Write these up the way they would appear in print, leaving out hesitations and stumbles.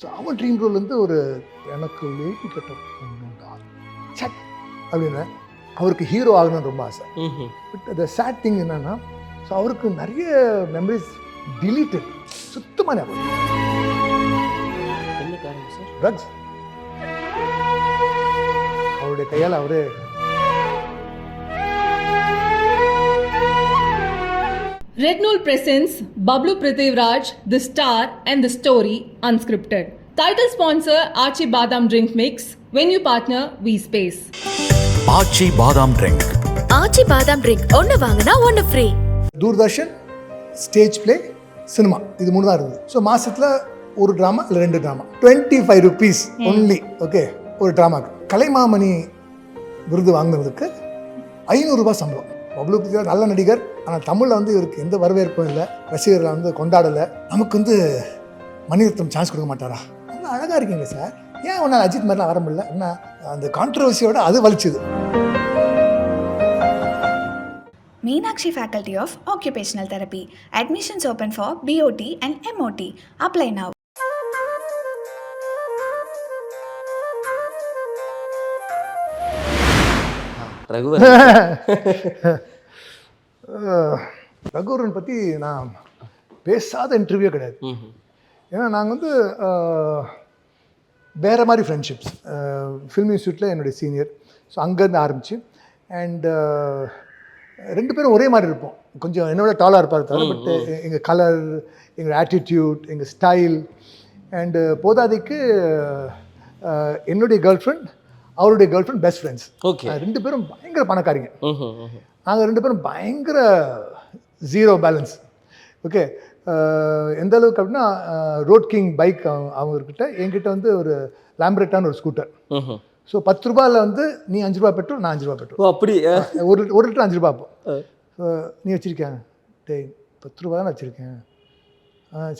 So அவன் dream role வந்து ஒரு எனக்கு லேடி கட்ட பொண்ணுண்டா சட் அப்படின்னு அவருக்கு ஹீரோ ஆகணும்னு ரொம்ப ஆசை. பட் த சேட் திங் என்னன்னா, ஸோ அவருக்கு நிறைய மெமரிஸ் டிலீட்டட், சுத்தமாக ஞாபகம். என்ன காரணம் சார்? ட்ரக்ஸ். அவருடைய கையால் அவரே. Red Nool presents Bablu Prithviraj, The Star and the Story Unscripted. Title sponsor Archie Badam Drink Mix. Venue partner V Space. Archie Badam Drink. Archie Badam Drink. ஒன்று வாங்கினா ஒன்று free. Doordarshan, stage play, cinema, இது மூணு தான் இருக்குது. So மாதத்தில் ஒரு drama இல்லை 2 ட்ராமா, 25 rupees ஒன்லி. ஓகே, ஒரு ட்ராமாக்கு. கலைமாமணி விருது வாங்கினதுக்கு 500 ரூபாய் சம்பளம். பப்ளு பிரித்திவிராஜ் நல்ல நடிகர், ஆனால் தமிழில் வந்து இவருக்கு எந்த வரவேற்பும் இல்லை, ரசிகர்களை வந்து கொண்டாடலை. நமக்கு வந்து மணிரத்னம் சான்ஸ் கொடுக்க மாட்டாரா? நல்லா அழகாக இருக்கீங்க சார், ஏன் ஒன்றால் அஜித் மாதிரிலாம் வர முடியல? என்ன அந்த கான்ட்ரவர்சியோட அது வலிச்சுது. Meenakshi Faculty of Occupational Therapy. Admissions open for BOT and MOT. Apply now. Raghuvaran பற்றி நான் பேசாத இன்டர்வியூ கிடையாது. ஏன்னா நாங்கள் வந்து வேறு மாதிரி ஃப்ரெண்ட்ஷிப்ஸ். ஃபில்ம் இன்ஸ்டியூட்டில் என்னுடைய சீனியர். ஸோ அங்கேருந்து ஆரம்பிச்சு அண்ட் 2 பேரும் ஒரே மாதிரி இருப்போம். கொஞ்சம் என்னோட டாலாக இருப்பார் தவிர, பட் எங்கள் கலர், எங்கள் ஆட்டிடியூட், எங்கள் ஸ்டைல் அண்டு போதாதைக்கு என்னுடைய கேர்ள் ஃப்ரெண்ட், அவருடைய girl friend best friends. Okay. 2 பேரும் பயங்கர பணக்காரிங்க. நாங்கள் 2 பேரும் பயங்கர ஜீரோ பேலன்ஸ். ஓகே, எந்த அளவுக்கு அப்படின்னா, ரோட் கிங் பைக் அவங்கக்கிட்ட, என்கிட்ட வந்து ஒரு லேம்பரேட்டான ஒரு ஸ்கூட்டர். ஸோ 10 ரூபாயில் வந்து நீ 5 ரூபா பெட்ரோல், நான் 5 ரூபா பெட்ரோல். ஓ அப்படி? ஒரு லிட்டர் 5 ரூபா. அப்போ நீ வச்சுருக்கேன், டேய் 10 ரூபா தான் வச்சுருக்கேன்.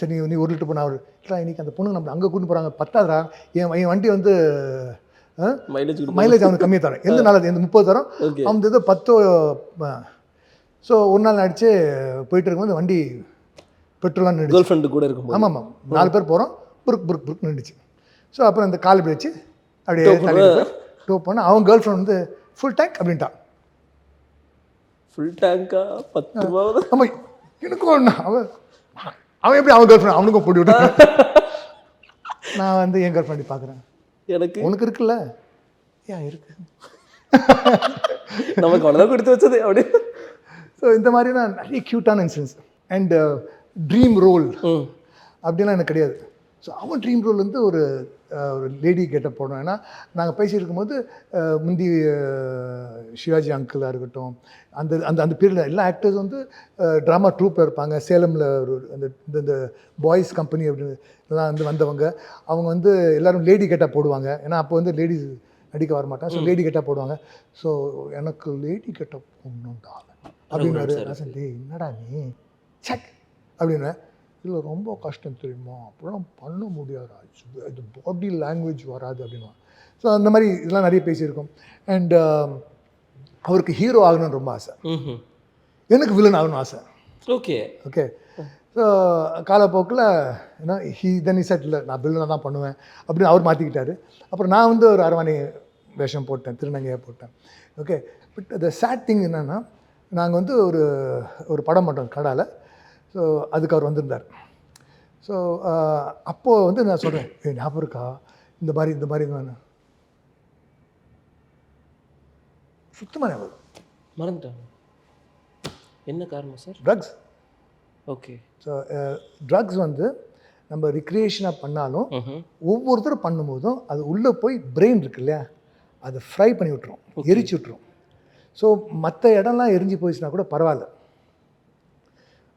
சரி, நீ 1 லிட்டர் போனால் இல்லை, இன்றைக்கி அந்த பொண்ணு நம்ம அங்கே கூட்டு போகிறாங்க, பத்தாதரா, என் வண்டி வந்து மைலேஜ் அவனுக்கு கம்மியாக தரும். எந்த நாள் எந்த 30 தரும், அவன் ஏதோ 10. ஸோ ஒரு நாள் நடிச்சு போயிட்டு இருக்கும்போது வண்டி பெட்ரோலாக நின்று, கேர்ள் ஃப்ரெண்டு கூட இருக்கும். ஆமாம், 4 பேர் போகிறோம், புருக்கு நின்றுச்சு. ஸோ அப்புறம் அந்த கால் இப்படி வச்சு அப்படியே டோ பண்ண, அவன் கேர்ள் ஃப்ரெண்ட் வந்து ஃபுல் டேங்க் அப்படின்ட்டான். ஃபுல் டேங்கா? 10 ரூபா? ஆமாம், எனக்கும் ஒன்று. அவன் எப்படி அவன் கேர்ள் ஃப்ரெண்ட் அவனுக்கும் போட்டு விட்டான். நான் வந்து என் கேர்ள் ஃப்ரெண்ட் பார்க்குறேன், எனக்கு உனக்கு இருக்குல்ல, ஏன் இருக்கு, நமக்கு அவ்வளோதான் கொடுத்து வச்சது அப்படி. ஸோ இந்த மாதிரினா நிறைய க்யூட்டான இன்சிடென்ட்ஸ். அண்ட் ட்ரீம் ரோல் அப்படிலாம் எனக்கு கிடையாது. ஸோ அவன் ட்ரீம் ரோல் வந்து ஒரு லேடி கெட்டப் போடணும். ஏன்னா நாங்கள் பேசிகிட்டு இருக்கும்போது முந்தி சிவாஜி அங்கிளாக இருக்கட்டும், அந்த அந்த அந்த பீரியடில் எல்லா ஆக்டர்ஸ் வந்து ட்ராமா ட்ரூப்பில் இருப்பாங்க. சேலமில் ஒரு அந்த இந்த பாய்ஸ் கம்பெனி அப்படின்லாம் வந்து வந்தவங்க, அவங்க வந்து எல்லோரும் லேடி கெட்டப் போடுவாங்க. ஏன்னா அப்போ வந்து லேடிஸ் நடிக்க வர மாட்டாங்க. ஸோ லேடி கெட்டப் போடுவாங்க. ஸோ எனக்கு லேடி கெட்டப் போடணும்டா அப்படின்னாரு. என்னடா நீ சக் அப்படின்னு, இல்லை ரொம்ப கஷ்டம் தெரியுமா, அப்படிலாம் பண்ண முடியாது, இது பாடி லாங்குவேஜ் வராது அப்படின்னா. ஸோ அந்த மாதிரி இதெல்லாம் நிறைய பேசியிருக்கோம். அண்ட் அவருக்கு ஹீரோ ஆகணும்னு ரொம்ப ஆசை, எனக்கு வில்லன் ஆகணும்னு ஆசை. Okay okay. ஸோ காலப்போக்கில் ஏன்னா தென் செட் இல்லை, நான் வில்லனாக தான் பண்ணுவேன் அப்படின்னு அவர் மாற்றிக்கிட்டாரு. அப்புறம் நான் வந்து ஒரு அரவாணி வேஷம் போட்டேன், திருநங்கையாக போட்டேன். Okay. But the sad thing என்னென்னா, நாங்கள் வந்து ஒரு படம் பண்ணுறோம் கடாவில். ஸோ அதுக்கு அவர் வந்திருந்தார். ஸோ அப்போது வந்து நான் சொல்கிறேன், ஞாபகம் இருக்கா இந்த மாதிரி நான் சுத்தமாக ஞாபகம் மறந்துட்டாங்க. என்ன காரணம் sir? Drugs. Okay. So drugs வந்து நம்ம ரிக்ரியேஷனாக பண்ணாலும் ஒவ்வொருத்தரும் பண்ணும்போதும் அது உள்ளே போய் பிரெயின் இருக்கு இல்லையா, அதை ஃப்ரை பண்ணி விட்டுரும், எரிச்சு விட்டுரும். ஸோ மற்ற இடம்லாம் எரிஞ்சு போயிடுச்சுன்னா கூட பரவாயில்ல,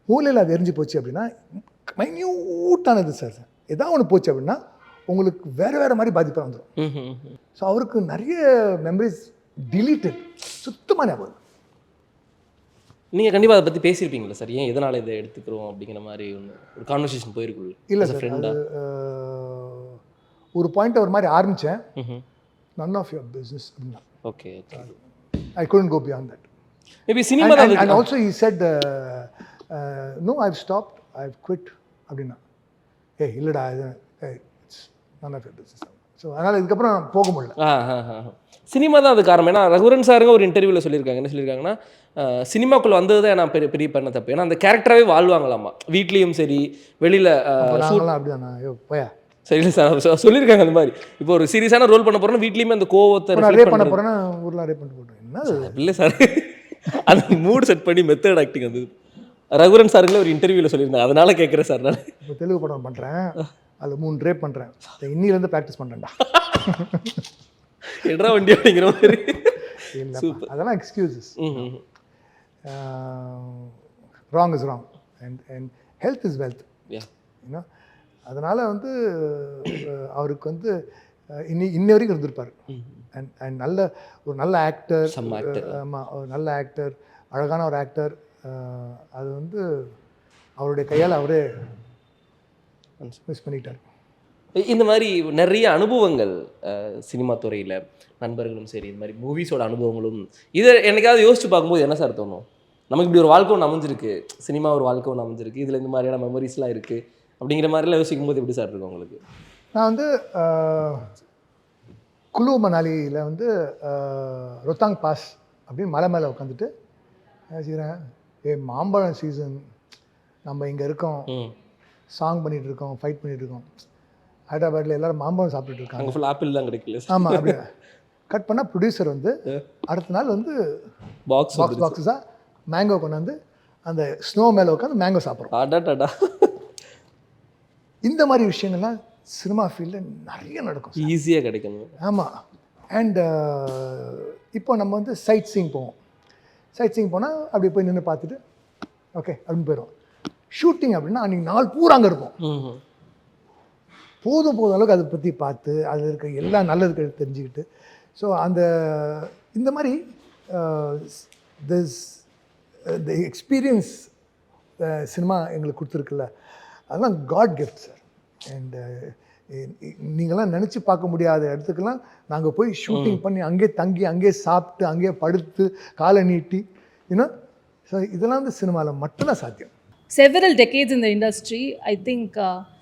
மூலையில் அது எரிஞ்சு போச்சு அப்படின்னா மைன்யூட்டானது சார். எதாவது ஒன்று போச்சு அப்படின்னா உங்களுக்கு வேறு மாதிரி பாதிப்பாக வந்துடும். ஸோ அவருக்கு நிறைய மெமரிஸ் டிலீட்டட், சுத்தமாக ஞாபகம். நீங்கள் கண்டிப்பாக அதை பற்றி பேசியிருப்பீங்களா சார்? ஏன் எதனால் இதை எடுத்துக்கிறோம் அப்படிங்கிற மாதிரி ஒரு கான்வர்சேஷன் போயிருக்குள்ள? இல்லை சார், அது ஒரு பாயிண்ட் ஒரு மாதிரி ஆரம்பித்தேன், none of your business அப்படின்னா. Okay. I couldn't go beyond that. Maybe cinema and also he said no, I've stopped, I've quit அப்படின்னா. இல்லைடா, இது நான் ஆஃப் பிஸ்னஸ். ஸோ அதனால் இதுக்கப்புறம் நான் போக முடியல. சினிமா தான் அது காரணம். ஏன்னா ரகுவரன் சாருங்க ஒரு இன்டர்வியூவில் சொல்லியிருக்காங்க, என்ன சொல்லியிருக்காங்கன்னா, சினிமாக்குள்ளே வந்தது தான் நான் பெரிய பண்ண தப்பு. ஏன்னா அந்த கேரக்டராகவே வாழ்வாங்களாமா, வீட்லேயும் சரி வெளியில். நாங்களாம் அப்படி தானே, ஐயோ போயா. சரி சார் சொல்லியிருக்காங்க அந்த மாதிரி. இப்போ ஒரு சீரியஸான ரோல் பண்ண போகிறோன்னா வீட்லேயுமே அந்த கோவத்தை அரே பண்ண போகிறேன்னா ஊரில் அரே பண்ணிட்டு போட்டேன். என்ன இல்லை சார், அந்த மூடு செட் பண்ணி மெத்தட் ஆக்டிங் வந்து ரகுவரன் சாருங்களே ஒரு இன்டர்வியூவில் சொல்லியிருந்தாங்க, அதனால கேட்குறேன் சார். நான் இப்போ தெலுங்கு படம் பண்ணுறேன், அதில் 3 ரேப் பண்ணுறேன், இன்னிலேருந்து ப்ராக்டிஸ் பண்ணுறேன்டா. எட்ரா வண்டி அப்படிங்கிற மாதிரி. இல்லை அதெல்லாம் excuses. Wrong is wrong and health is wealth. ஏன்னா அதனால் வந்து அவருக்கு வந்து இன்னி வரைக்கும் இருந்திருப்பார். அண்ட் நல்ல ஆக்டர். ஆமாம், ஒரு நல்ல ஆக்டர், அழகான ஒரு ஆக்டர். அது வந்து அவருடைய கையால் அவரே மிஸ் பண்ணிட்டார். இந்த மாதிரி நிறைய அனுபவங்கள் சினிமா துறையில், நண்பர்களும் சரி, இந்த மாதிரி மூவிஸோட அனுபவங்களும், இதை என்னைக்காவது யோசிச்சு பார்க்கும்போது என்ன சார் தோணும்? நமக்கு இப்படி ஒரு வாழ்க்கை ஒன்று அமைஞ்சிருக்கு, சினிமா ஒரு வாழ்க்கை ஒன்று அமைஞ்சிருக்கு, இதில் இந்த மாதிரியான மெமரிஸ்லாம் இருக்குது அப்படிங்கிற மாதிரிலாம் யோசிக்கும் போது எப்படி சார் இருக்கும் உங்களுக்கு? நான் வந்து குலு மணாலியில் வந்து ரொத்தாங் பாஸ் அப்படின்னு மலை மேலே உட்காந்துட்டு யோசிக்கிறேன், மாம்பழம் சீசன், நம்ம இங்கே இருக்கோம், சாங் பண்ணிகிட்டு இருக்கோம், ஃபைட் பண்ணிகிட்டு இருக்கோம். ஹைதராபாத்தில் எல்லோரும் மாம்பழம் சாப்பிட்டுட்டு இருக்காங்க, ஃபுல் ஆப்பிள் தான் கிடைக்கல. ஆமாம், அப்படி கட் பண்ணால் ப்ரொடியூசர் வந்து அடுத்த நாள் வந்து பாக்ஸஸாக மேங்கோ கொண்டாந்து அந்த ஸ்னோ மேலே உட்காந்து மேங்கோ சாப்பிட்றோம். இந்த மாதிரி விஷயங்கள்லாம் சினிமா ஃபீல்டில் நிறைய நடக்கும், ஈஸியாக கிடைக்கணும். ஆமாம். அண்ட் இப்போ நம்ம வந்து சைட் சீயிங் போவோம். சைட் சீயிங் போனால் அப்படி போய் நின்று பார்த்துட்டு ஓகே அப்படின்னு போயிடும். ஷூட்டிங் அப்படின்னா அன்றைக்கி நாள் பூரா அங்கே இருப்போம். போதும் அளவுக்கு அதை பற்றி பார்த்து அதில் இருக்க எல்லா நல்லது தெரிஞ்சுக்கிட்டு, ஸோ இந்த மாதிரி த எக்ஸ்பீரியன்ஸ் சினிமா எங்களுக்கு கொடுத்துருக்குல்ல, அதெல்லாம் காட் கிஃப்ட் சார். அண்டு நீங்களாம் நினச்சி பார்க்க முடியாத இடத்துக்கெல்லாம் நாங்கள் போய் ஷூட்டிங் பண்ணி அங்கேயே தங்கி, அங்கேயே சாப்பிட்டு, அங்கேயே படுத்து, காலை நீட்டி, இன்னும் ஸோ இதெல்லாம் வந்து சினிமாவில் மட்டும்தான் சாத்தியம். Several decades in the industry, I think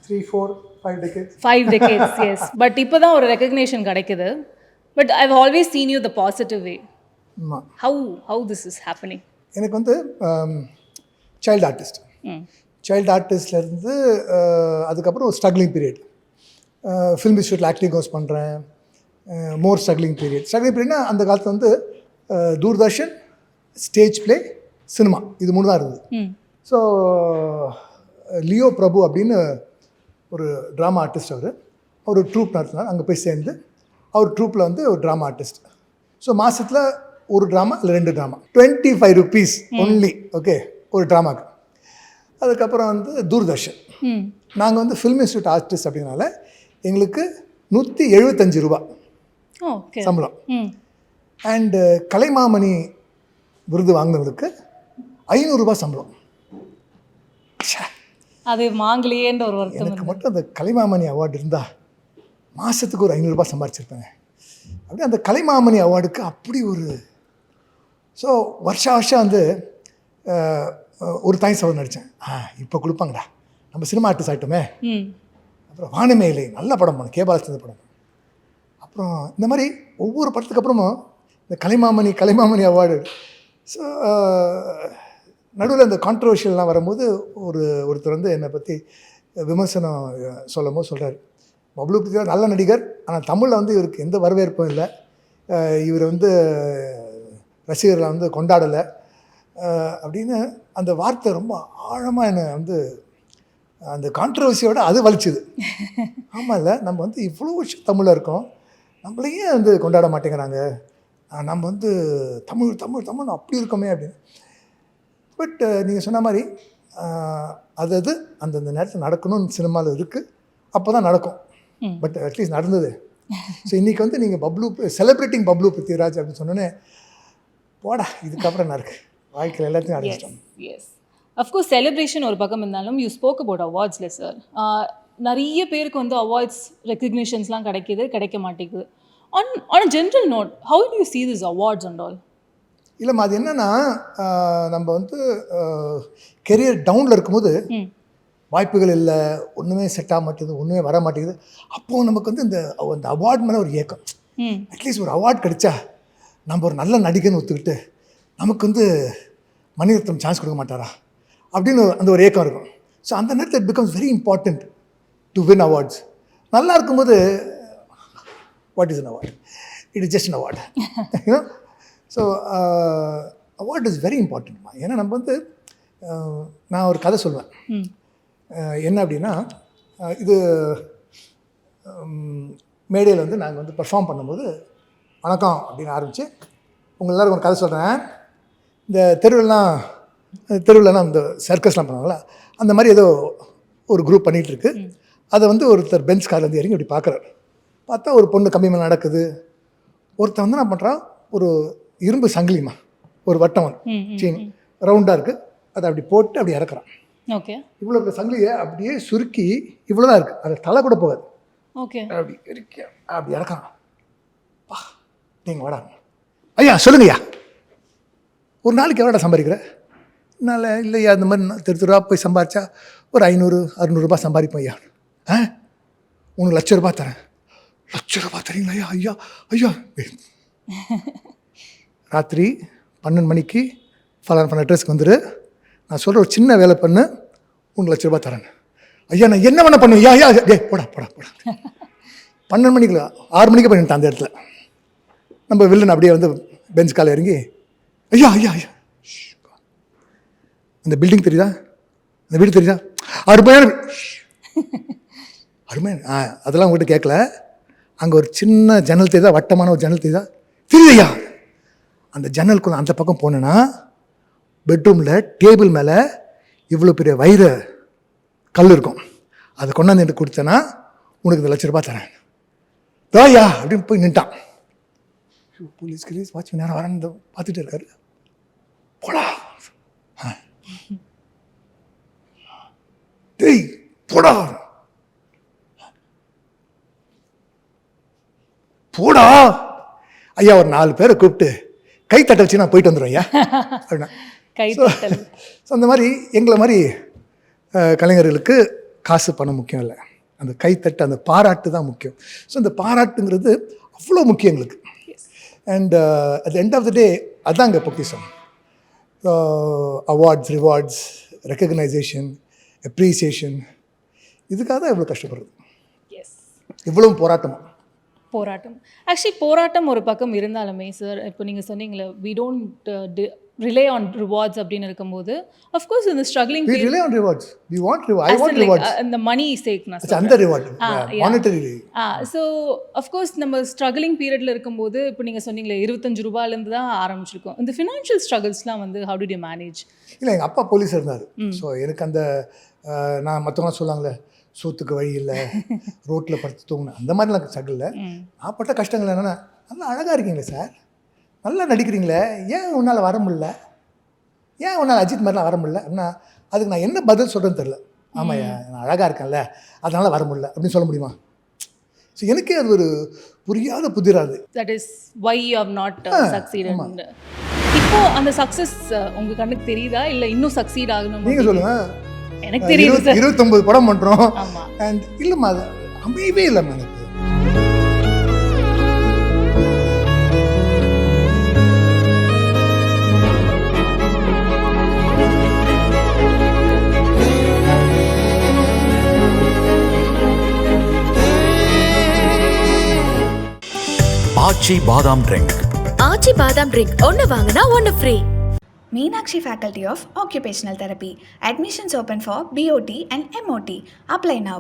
3, 4, 5 decades. 5 decades, yes. But இப்போ தான் ஒரு recognition கிடைக்குது. But I've always seen you the positive way. How this is happening? எனக்கு வந்து சைல்டு ஆர்டிஸ்ட். சைல்டு ஆர்டிஸ்ட்லேருந்து அதுக்கப்புறம் ஒரு ஸ்ட்ரகிளிங் பீரியட். ஃபிலிம் இன்ஸ்டியூட்டில் ஆக்டிங் கோர்ஸ் பண்ணுறேன். மோர் ஸ்ட்ரகிளிங் பீரியட்னா அந்த காலத்தில் வந்து தூர்தர்ஷன், ஸ்டேஜ் ப்ளே, சினிமா, இது 3 தான் இருந்தது. ஸோ லியோ பிரபு அப்படின்னு ஒரு ட்ராமா ஆர்டிஸ்ட், அவர் ட்ரூப் நடத்தினார். அங்கே போய் சேர்ந்து அவர் ட்ரூப்பில் வந்து ஒரு ட்ராமா ஆர்டிஸ்ட். ஸோ மாதத்தில் ஒரு ட்ராமா இல்லை 2 ட்ராமா, 25 rupees ஒன்லி. ஓகே, ஒரு ட்ராமாக்கு. அதுக்கப்புறம் வந்து தூர்தர்ஷன், நாங்கள் வந்து ஃபிலிம் இன்ஸ்டியூட் ஆர்டிஸ்ட் அப்படிங்கிறனால எங்களுக்கு 175 ரூபா சம்பளம். அண்டு கலைமாமணி விருது வாங்கினவங்களுக்கு 500 ரூபா சம்பளம். அது வாங்கலையேன்ற ஒரு வருத்தம். எனக்கு மட்டும் அந்த கலைமாமணி அவார்டு இருந்தால் மாதத்துக்கு ஒரு 500 ரூபா சம்பாரிச்சிருப்பேங்க. அப்படியே அந்த கலைமாமணி அவார்டுக்கு அப்படி ஒரு, ஸோ வருஷம் வந்து ஒரு தாய் சவர் நடித்தேன். இப்போ கொடுப்பாங்கடா, நம்ம சினிமா ஆர்டிஸ்ட் ஆகிட்டோமே. அப்புறம் வானமேலை நல்ல படம் பண்ணேன், கேபாலச்சந்திர படம். அப்புறம் இந்த மாதிரி ஒவ்வொரு படத்துக்கு அப்புறமும் இந்த கலைமாமணி அவார்டு. ஸோ நடுவில் இந்த கான்ட்ரவர்ஷியல்லாம் வரும்போது ஒருத்தர் வந்து என்னை பற்றி விமர்சனம் சொல்லும் போது சொல்கிறார், பப்ளு பிருத்திவிராஜ் நல்ல நடிகர், ஆனால் தமிழில் வந்து இவருக்கு எந்த வரவேற்பும் இல்லை, இவர் வந்து ரசிகர்களை வந்து கொண்டாடலை அப்படின்னு அந்த வார்த்தை ரொம்ப ஆழமாக என்னை வந்து அந்த கான்ட்ரவர்சியோட அது வலிச்சுது. ஆமாம், இல்லை நம்ம வந்து இவ்வளோ வருஷம் தமிழில் இருக்கோம், நம்மளையே வந்து கொண்டாட மாட்டேங்கிறாங்க, நம்ம வந்து தமிழ் அப்படி இருக்கோமே அப்படின்னு. பட் நீங்கள் சொன்ன மாதிரி அது அந்தந்த நேரத்தில் நடக்கணும்னு சினிமாவில் இருக்குது, அப்போ தான் நடக்கும். பட் அட்லீஸ்ட் நடந்தது. ஸோ இன்றைக்கி வந்து நீங்கள் செலிப்ரேட்டிங் பப்ளு பிருத்திவிராஜ் அப்படின்னு சொன்னோன்னே போடா, இதுக்கப்புறம் என்ன இருக்குது வாழ்க்கையில் எல்லாத்தையும் அடைஞ்சிட்டோம். எஸ், அஃப்கோர்ஸ் செலிப்ரேஷன் ஒரு பக்கம் இருந்தாலும் யூ ஸ்போக் அபவுட் அவார்ட்ஸில் சார், நிறைய பேருக்கு வந்து அவார்ட்ஸ் ரெக்கக்னிஷன்ஸ்லாம் கிடைக்க மாட்டேங்குது. On a general note, how do you see this awards and all? இல்லைம்மா, அது என்னென்னா நம்ம வந்து கெரியர் டவுனில் இருக்கும்போது வாய்ப்புகள் இல்லை, ஒன்றுமே செட் ஆக மாட்டேங்குது, ஒன்றுமே வர மாட்டேங்குது. அப்போது நமக்கு வந்து அந்த அவார்ட் மேலே ஒரு ஏக்கம். அட்லீஸ்ட் ஒரு அவார்ட் கிடைச்சா நம்ம ஒரு நல்ல நடிகன்னு ஒத்துக்கிட்டு நமக்கு வந்து மணிரத்னம் சான்ஸ் கொடுக்க மாட்டாரா அப்படின்னு அந்த ஒரு ஏக்கம் இருக்கும். ஸோ அந்த நேரத்தில் it becomes very important to win awards. நல்லா இருக்கும்போது what is an award? It is just an award. You know, so award is very இம்பார்ட்டன்ட்மா. ஏன்னா நம்ம வந்து நான் ஒரு கதை சொல்லுவேன். என்ன அப்படின்னா, இது மேடையில் வந்து நாங்கள் வந்து பெர்ஃபார்ம் பண்ணும்போது வணக்கம் அப்படின்னு ஆரம்பித்து உங்கள் எல்லோரும் ஒரு கதை சொல்கிறேன். இந்த தெருவில்லாம் இந்த சர்க்கஸ்லாம் பண்ணுவாங்களா, அந்த மாதிரி ஏதோ ஒரு குரூப் பண்ணிகிட்ருக்கு. அதை வந்து ஒருத்தர் பெஞ்ச் காரில் வந்து இறங்கி இப்படி பார்க்குறாரு. பார்த்தா ஒரு பொண்ணு கம்பி மேலே நடக்குது. ஒருத்தர் வந்து என்ன பண்ணுறான், ஒரு இரும்பு சங்கிலிமா, ஒரு வட்டம் சீனி ரவுண்டாக இருக்குது, அதை அப்படி போட்டு அப்படி இறக்குறான். ஓகே. இவ்வளோ சங்கிலியை அப்படியே சுருக்கி இவ்வளோ தான் இருக்குது, அது தலை கூட போகாது. ஓகே. அப்படி இருக்க அப்படி இறக்குறான். பா, நீங்கள் வாடா ஐயா, சொல்லுங்கய்யா, ஒரு நாளைக்கு எவ்வளோடா சம்பாதிக்கிற? என்னால் இல்லையா, இந்த மாதிரி தெருவா போய் சம்பாதிச்சா ஒரு 500-600 ரூபாய் சம்பாதிப்போம் ஐயா. உனக்கு ₹1,00,000 தரேன். ₹1,00,000 தரீங்களா ஐயா? ஐயா ஐயா, ராத்திரி 12 மணிக்கு ஃபலான அட்ரஸ்க்கு வந்துடு, நான் சொல்கிற ஒரு சின்ன வேலை பண்ணு, உனக்கு ₹1,00,000 தரேன். ஐயா நான் என்ன பண்ண பண்ணுவேன்? ஐயா டே போடா 12 மணிக்கு 6 மணிக்கு பண்ணிட்டான் அந்த இடத்துல. நம்ம வில்லன் அப்படியே வந்து பெஞ்ச் காலை இறங்கி ஐயா ஐயா ஐயா, அந்த பில்டிங் தெரியுதா, அந்த வீடு தெரியுதா, அருமையான அதெல்லாம் உங்கள்கிட்ட கேட்கல. அங்கே ஒரு சின்ன ஜன்னல் தெரியுதா, வட்டமான ஒரு ஜன்னல் தெரியுதா? தெரியுதையா. அந்த ஜன்னலுக்குள்ள அந்த பக்கம் போனேன்னா பெட்ரூமில் டேபிள் மேலே இவ்வளோ பெரிய வைர கல் இருக்கும். அதை கொண்டாந்து எனக்கு கொடுத்தேன்னா உனக்கு இந்த ₹1,00,000 தரேன். தாயா அப்படின்னு போய் நின்ட்டான். போலீஸ் வாட்ச் நேரம் வரன்னு பார்த்துட்டு இருக்காரு. போடா டேய் போடா போடா ஐயா, ஒரு 4 பேரை கூப்பிட்டு கை தட்ட வச்சு நான் போயிட்டு வந்துடுவேன் ஐயா அப்படின்னா. ஸோ அந்த மாதிரி எங்களை மாதிரி கலைஞர்களுக்கு காசு பணம் முக்கியம் இல்லை, அந்த கைத்தட்டு அந்த பாராட்டு தான் முக்கியம். ஸோ அந்த பாராட்டுங்கிறது அவ்வளோ முக்கியம் எங்களுக்கு. And at the end of the day அதாங்க பொக்கிஷம். அவார்ட்ஸ், ரிவார்ட்ஸ், ரெக்கக்னைசேஷன், அப்ரிசியேஷன், இதுக்காக தான் இவ்வளோ கஷ்டப்படுறது, இவ்வளோ போராட்டம். ஆக்சுவலி போராட்டம் ஒரு பக்கம் இருந்தாலுமே சார், இப்போ நீங்கள் சொன்னீங்களே we don't rely on rewards அப்படின்னு இருக்கும்போது அஃப்கோர்ஸ் இந்த struggling we rely on rewards, we want reward, I want rewards, அந்த மணி சேக் நான் சொல்றேன், அந்த ரிவார்ட் மானிட்டரி. ஸோ அஃப்கோர்ஸ் நம்ம ஸ்ட்ரகிளிங் பீரியடில் இருக்கும்போது இப்போ நீங்கள் சொன்னீங்களே ₹25 தான் ஆரம்பிச்சிருக்கோம். இந்த ஃபினான்ஷியல் ஸ்ட்ரகிள்ஸ்லாம் வந்து how did you manage? இல்லை, எங்கள் அப்பா போலீஸ் இருந்தார். ஸோ எனக்கு அந்த நான் மற்றவங்களாம் சொல்லாங்களே சோத்துக்கு வழி இல்லை, ரோட்டில் படுத்து தூங்கினேன், அந்த மாதிரிலாம் ஸ்ட்ரகிள் இல்லை. நான் பட்ட கஷ்டங்கள் என்னென்னா, நல்லா அழகாக இருக்கீங்களே சார், நல்லா நடிக்கிறீங்களே, ஏன் உன்னால் வர முடியல, ஏன் உன்னால் அஜித் மாதிரிலாம் வர முடியல அப்படின்னா, அதுக்கு நான் என்ன பதில் சொல்கிறேன்னு தெரில. ஆமாய்யா நான் அழகாக இருக்கேன்ல அதனால் வர முடியல அப்படின்னு சொல்ல முடியுமா? ஸோ எனக்கே அது ஒரு புரியாத புதிராது. That is why you have not succeeded. இப்போ அந்த சக்ஸஸ் உங்கள் கண்ணுக்கு தெரியுதா இல்லை இன்னும் சக்சீட் ஆகணும்? நீங்கள் சொல்லுங்கள். எனக்கு தெரியுது சார், 29 படம் பண்ணுறோம். அண்ட் இல்லைம்மா, அது அமையவே இல்லைம்மா எனக்கு. ஆச்சி பாதாம் ட்ரிங்க். ஆச்சி பாதாம் ட்ரிங்க் ஒன்று வாங்கினா ஒன்று free. Meenakshi Faculty of Occupational Therapy. Admissions open for BOT and MOT. Apply now.